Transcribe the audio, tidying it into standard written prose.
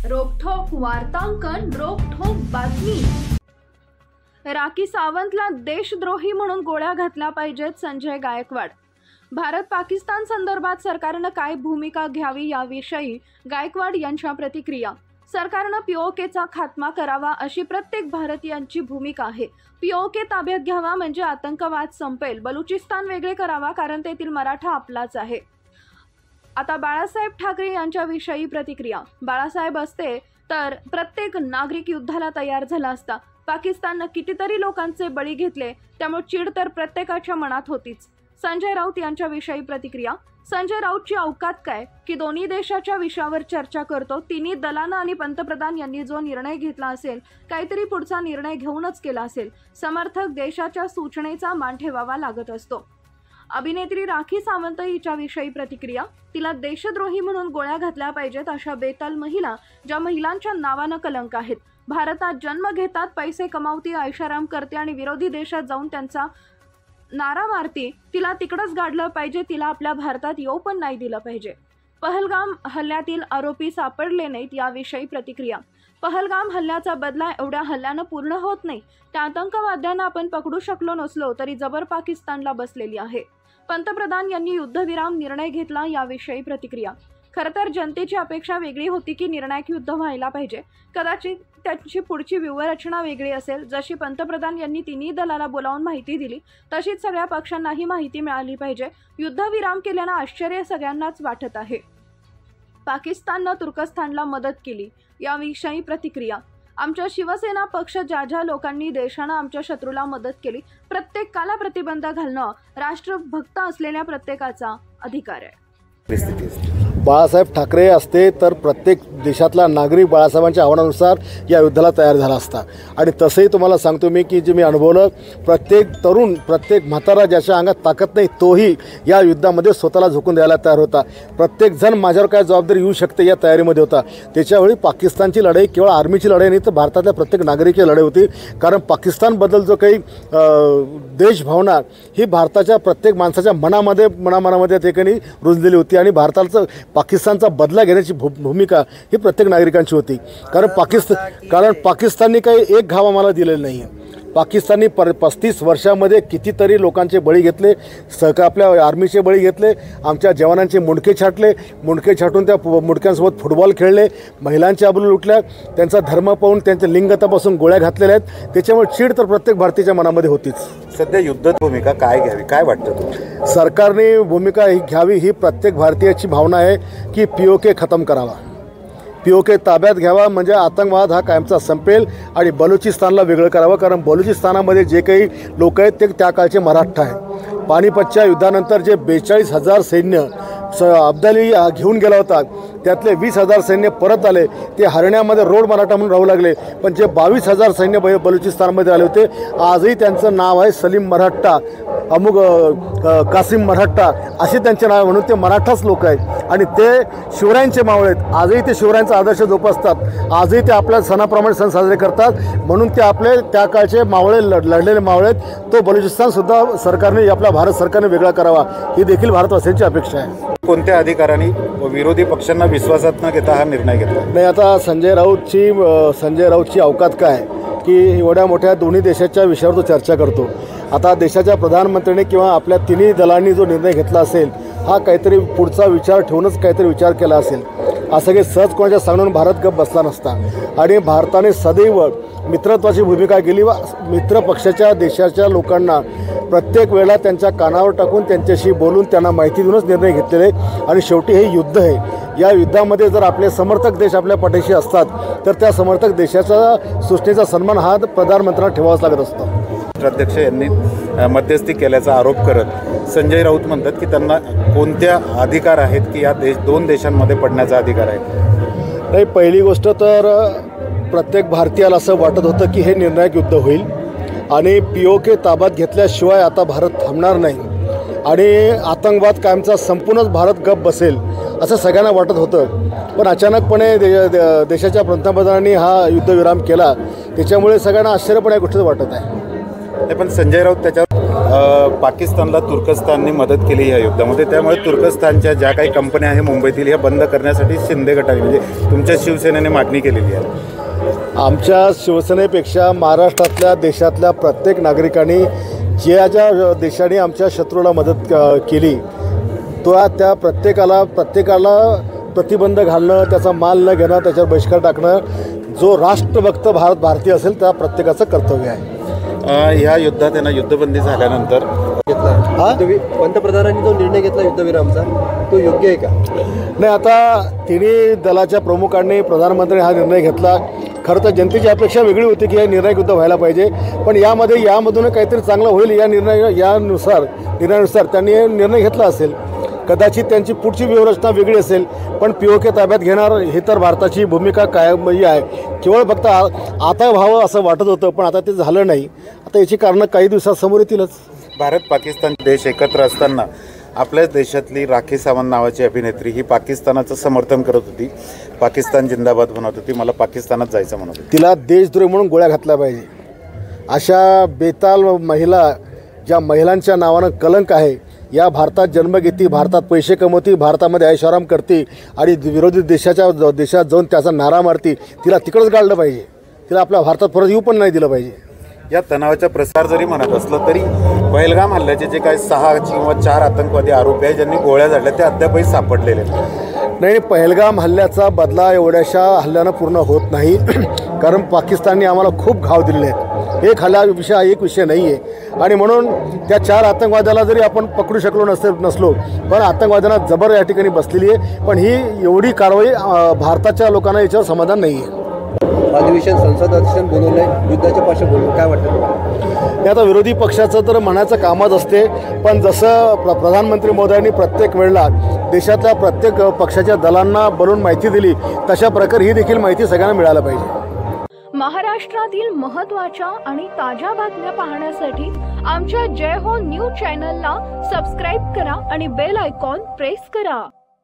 रोखठोक वार्तांकन, रोखठोक बातमी। राखी सावंतला देशद्रोही म्हणून गोळ्या घातल्या पाहिजेत, संजय गायकवाड। भारत पाकिस्तान संदर्भात सरकारने काय भूमिका घ्यावी याविषयी गायकवाड यांच्या प्रतिक्रिया। सरकारने पीओकेचा खात्मा करावा अशी प्रत्येक भारतीयांची भूमिका आहे। पीओके ताब्यात घ्यावा म्हणजे आतंकवाद संपेल। बलुचिस्तान वेगळे करावा कारण तेथील मराठा आपलाच आहे। आता बाळासाहेब ठाकरे यांच्याविषयी प्रतिक्रिया। बाळासाहेब असते तर प्रत्येक नागरिक युद्धाला तयार झाला असता। पाकिस्तानने कितीतरी लोकांचे बळी घेतले, त्यामुळे चीड तर प्रत्येकाच्या मनात होतीच। संजय राऊत यांच्याविषयी प्रतिक्रिया। संजय राऊतची अवकात काय की दोन्ही देशाच्या विषयावर चर्चा करतो। तिन्ही दलांना आणि पंतप्रधान यांनी जो निर्णय घेतला असेल, काहीतरी पुढचा निर्णय घेऊनच केला असेल। समर्थक देशाच्या सूचनेचा मान ठेवावा लागत असतो। अभिनेत्री राखी सावंत हिच्याविषयी प्रतिक्रिया। तिला देशद्रोही म्हणून गोळ्या घातल्या पाहिजेत अशा बेताल महिला, ज्या महिलांच्या नावानं कलंक आहेत। भारतात जन्म घेतात, पैसे कमावती, ऐशाराम करते आणि विरोधी देशात जाऊन त्यांचा नारा मारती। तिला तिकडंच गाडलं पाहिजे, तिला आपल्या भारतात येऊ पण नाही दिलं पाहिजे। पहलगाम हल्ल्यातील आरोपी सापडले नाहीत याविषयी प्रतिक्रिया। पहलगाम हल्ल्याचा बदला एवढ्या हल्ल्यानं पूर्ण होत नाही। त्या आतंकवाद्यांना आपण पकडू शकलो नसलो तरी जबर पाकिस्तानला बसलेली आहे। पंतप्रधान यांनी युद्धविराम निर्णय घेतला याविषयी प्रतिक्रिया। खरं तर जनतेची अपेक्षा वेगळी होती की निर्णायक युद्ध व्हायला पाहिजे। कदाचित त्यांची पुढची व्यूहरचना वेगळी असेल। जशी पंतप्रधान यांनी तिन्ही दलाला बोलावून माहिती दिली, तशीच सगळ्या पक्षांनाही माहिती मिळाली पाहिजे। युद्धविराम केल्यानं आश्चर्य सगळ्यांनाच वाटत आहे। पाकिस्ताननं तुर्कस्तानला मदत केली याविषयी प्रतिक्रिया। आमच्या शिवसेना पक्ष ज्या लोकांनी देशानं आमच्या शत्रूला मदत केली, प्रत्येकाला प्रतिबंध घालणं राष्ट्रभक्त असलेल्या प्रत्येकाचा अधिकार आहे। बाळासाहेब ठाकरे असते तर प्रत्येक देशातला नागरिक बाळासाहेबांच्या आव्हानानुसार या युद्धाला तयार झाला असता। आणि तसंही तुम्हाला सांगतो मी की जे मी अनुभवलं, प्रत्येक तरुण, प्रत्येक म्हातारा ज्याच्या अंगात ताकद नाही तोही या युद्धामध्ये स्वतःला झोकून द्यायला तयार होता। प्रत्येक जण माझ्यावर काय जबाबदारी येऊ शकते या तयारीमध्ये होता। त्याच्यावेळी पाकिस्तानची लढाई केवळ आर्मीची लढाई नाही तर भारतातल्या प्रत्येक नागरिकाची लढाई होती। कारण पाकिस्तानबद्दल जो काही देशभावना ही भारताच्या प्रत्येक माणसाच्या मनामध्ये ते काही रुजलेली होती। आणि भारताचं पाकिस्तानचा बदला घेण्याची भूमिका ही प्रत्येक नागरिकांची होती। कारण पाकिस्तानने काही एक घाव आम्हाला दिलेला नाही आहे। पाकिस्तानने 35 वर्षामध्ये कितीतरी लोकांचे बळी घेतले, आपल्या आर्मीचे बळी घेतले, आमच्या जवानांचे मुंडके छाटून त्या मुंडक्यांसोबत फुटबॉल खेळले, महिलांच्या आबरू लुटल्या, त्यांचा धर्म पाहून त्यांच्या लिंगतापासून गोळ्या घातलेल्या आहेत। त्याच्यामुळे चीड तर प्रत्येक भारतीयाच्या मनामध्ये होतीच। सध्या युद्धात भूमिका काय घ्यावी, काय वाटतं तुम्हाला? सरकारने भूमिका ही घ्यावी ही प्रत्येक भारतीयाची भावना आहे की पीओके खतम करावा, पीओके ताब्यात घ्यावा म्हणजे आतंकवाद हा कायमचा संपेल आणि बलुचिस्तानला वेगळं करावं। कारण बलुचिस्तानामध्ये जे काही लोक आहेत ते त्या काळचे मराठा आहेत। पानिपतच्या युद्धानंतर जे 42,000 सैन्य अब्दाली घेऊन गेला होता, त्यातले 20,000 सैन्य परत आले। ते हरण्यामध्ये रोड मराठा म्हणून राहू लागले, पण जे 22,000 सैन्य बलुचिस्तानमध्ये आले होते, आजही त्यांचं नाव आहे सलीम मराठा, अमुक कासिम मराठा असे त्यांचे नाव, म्हणून ते मराठाच लोक आहेत। आणि ते शिवरायांचे मावळे आहेत। आजही ते शिवरायांचा आदर्श जोपासतात, आजही ते आपल्या सणाप्रमाणे सण साजरे करतात। म्हणून ते आपले त्या काळचे मावळे, लढलेले मावळे आहेत। तो बलुचिस्तानसुद्धा सरकारने, आपल्या भारत सरकारने वेगळा करावा ही देखील भारतवासियांची अपेक्षा आहे। कोणत्या अधिकाऱ्यांनी विरोधी पक्षांना विश्वासात न घेता हा निर्णय घेतला? नाही, आता संजय राऊतची अवकात काय की एवढ्या मोठ्या दोन्ही देशाच्या विषयावर तो चर्चा करतो। आता देशाच्या प्रधानमंत्र्यांनी किंवा आपल्या तिन्ही दलांनी जो निर्णय घेतला असेल, हा काहीतरी पुढचा विचार ठेवूनच काहीतरी विचार केला असेल। असं काही सहज कोणाच्या सांगून भारत गप बसला नसता। आणि भारताने सदैव मित्रत्वाची भूमिका केली व मित्र पक्षाच्या देशाच्या लोकांना प्रत्येक वेळेला त्यांच्या कानावर टाकून त्यांच्याशी बोलून त्यांना माहिती देऊनच निर्णय घेतलेले। आणि शेवटी हे युद्ध आहे, या युद्धामध्ये जर आपले समर्थक देश आपल्या पाठीशी असतात तर त्या समर्थक देशाच्या सूचनेचा सन्मान हा प्रधानमंत्र्यांना ठेवावाच लागत असतो। राष्ट्राध्यक्ष यांनी मध्यस्थी केल्याचा आरोप करत संजय राऊत म्हणतात की त्यांना कोणत्या अधिकार आहेत की या दोन देशांमध्ये पडण्याचा अधिकार आहे? नाही, पहिली गोष्ट तर प्रत्येक भारतीयाला असं वाटत होतं की हे निर्णायक युद्ध होईल आणि पीओके ताब्यात घेतल्याशिवाय आता भारत थांबणार नाही आणि आतंकवाद कायमचा संपूर्णच भारत गप बसेल असं सगळ्यांना वाटत होतं। पण अचानकपणे देशाच्या पंतप्रधानांनी हा युद्धविराम केला, त्याच्यामुळे सगळ्यांना आश्चर्य पण या गोष्टीचं वाटत आहे। पण संजय राऊत त्याच्यावर पाकिस्तानला तुर्कस्तानने मदत केली या युद्धामध्ये. त्यामुळे तुर्कस्तानच्या ज्या काही कंपन्या आहे मुंबईतील ह्या बंद करण्यासाठी शिंदे गटाने म्हणजे तुमच्या शिवसेनेने मागणी केलेली आहे. आमच्या शिवसेनेपेक्षा महाराष्ट्रातल्या देशातल्या प्रत्येक नागरिकांनी ज्या देशाने आमच्या शत्रूला मदत केली त्या प्रत्येकाला प्रतिबंध घालणं, त्याचा माल न घेणं, त्याच्यावर बहिष्कार टाकणं, जो राष्ट्रभक्त भारतीय असेल त्या प्रत्येकाचं कर्तव्य आहे. ह्या युद्धात त्यांना युद्धबंदी झाल्यानंतर पंतप्रधानांनी जो निर्णय घेतला युद्धविरामचा तो योग्य आहे का? नाही, आता तिन्ही दलाच्या प्रमुखांनी प्रधानमंत्र्यांनी हा निर्णय घेतला. खरं तर जनतेची अपेक्षा वेगळी होती की हे निर्णायक युद्ध व्हायला पाहिजे, पण यामधून काहीतरी चांगलं होईल या निर्णयानुसार त्यांनी निर्णय घेतला असेल. कदाचित त्यांची पुढची व्यूहरचना वेगळी असेल, पण POK ताब्यात घेणार हे तर भारताची भूमिका कायमही आहे. केवळ फक्त आता व्हावं असं वाटत होतं, पण आता ते झालं नाही. आता याची कारणं काही दिवसात समोर येतीलच. भारत पाकिस्तान देश एकत्र असताना आपल्याच देशातली राखी सावंत नावाची अभिनेत्री ही पाकिस्तानाचं समर्थन करत होती. पाकिस्तान जिंदाबाद म्हणत होती, मला पाकिस्तानात जायचं म्हणत होती. तिला देशद्रोही म्हणून गोळ्या घातल्या पाहिजे. अशा बेताल महिला, ज्या महिलांच्या नावानं कलंक आहे, या भारतात जन्म घेती, भारतात पैसे कमवती, भारतामध्ये ऐशाराम करते आणि विरोधी देशात जाऊन त्याचा नारा मारती, तिला तिकडंच गाळलं पाहिजे. तिला आपल्या भारतात परत येऊ पण नाही दिलं पाहिजे. या तणावाचा प्रसार जरी म्हणत असलं तरी पहलगाम हल्ल्याचे जे काही 6 किंवा 4 आतंकवादी आरोपी आहेत ज्यांनी गोळ्या झाडल्या ते अद्यापही सापडलेले नाही. पहलगाम हल्ल्याचा बदला एवढ्याशा हल्ल्यानं पूर्ण होत नाही, कारण पाकिस्तानने आम्हाला खूप घाव दिलेले आहेत. एक विषय नाही आहे, आणि म्हणून त्या 4 आतंकवाद्याला जरी आपण पकडू शकलो नसलो, पण आतंकवाद्यांना जबर या ठिकाणी बसलेली आहे. पण ही एवढी कारवाई भारताच्या लोकांना याच्यावर समाधान नाही आहे. संसद अधिवेशन बोलवलं आहे युद्धाच्या पार्श्वभूमीवर, काय वाटतं? हे आता विरोधी पक्षाचं तर म्हणायचं कामच असते, पण जसं प्रधानमंत्री मोदयांनी प्रत्येक वेळेला देशातल्या प्रत्येक पक्षाच्या दलांना बोलून माहिती दिली, तशा प्रकारे ही देखील माहिती सगळ्यांना मिळायला पाहिजे. महाराष्ट्रातील महत्त्वाच्या आणि ताज्या बातम्या पाहण्यासाठी आमच्या जय हो न्यूज चॅनलला सबस्क्राईब करा आणि बेल आयकॉन प्रेस करा.